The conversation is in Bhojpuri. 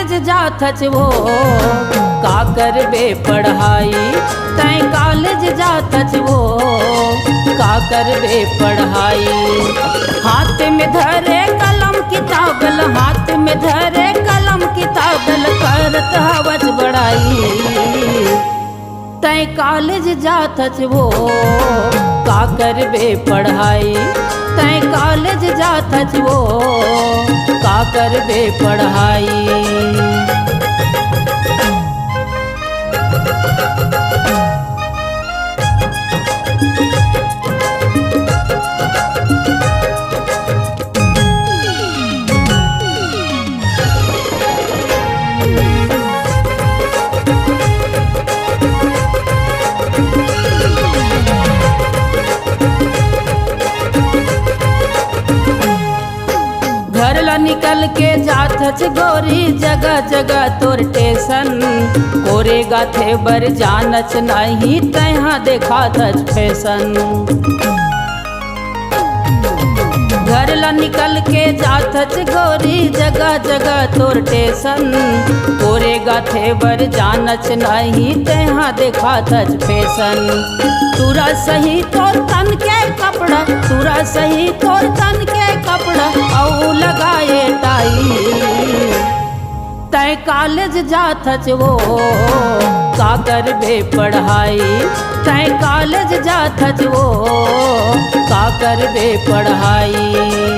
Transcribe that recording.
कॉलेज जाथच वो का करबे पढ़ाई। तय कॉलेज जाथच वो का करबे पढ़ाई। हाथ में धरे कलम किताबल, हाथ में धरे कलम किताबल, करत हवच बड़ाई। तय कॉलेज जाथच वो का करबे पढ़ाई। तय कॉलेज जाथच वो का करबे पढ़ाई। घर ला निकल के जाथच गोरी, जगह जगह तोर टेशन। कोरे गाथे बर जानच नहीं, तहाँ देखाथच फैशन। घर ला निकल के जाथच गोरी, जगह जगह तोर टेशन। कोरे गाथे बर जानच नहीं, तहाँ देखाथच फैशन। तुरा सही तोर तन के कपड़ा, तुरा सही तोर तन के कपड़ा, औ लगाए टाई। तय कॉलेज जाथच वो का करबे पढ़ाई। तय कॉलेज जाथच वो का करबे पढ़ाई।